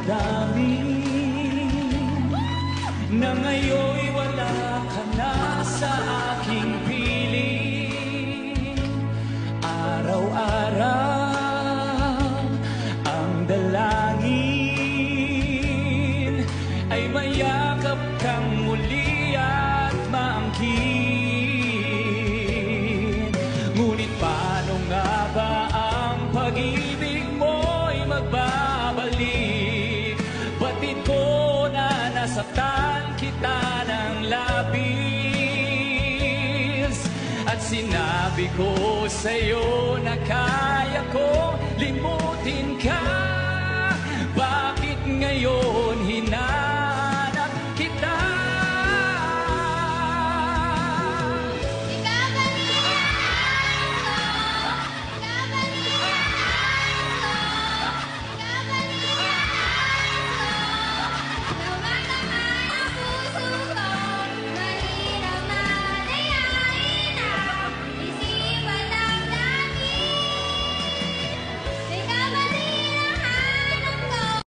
damdamin na ngayon'y wala ka na sa aking piling. Araw-araw ang dalangin ay mayakap kang muli at maangkin. Ngunit paano nga ba ang pag-ibig mo'y magbabalik? Batid ko na nasaktan kita ng labis at sinabi ko sa'yo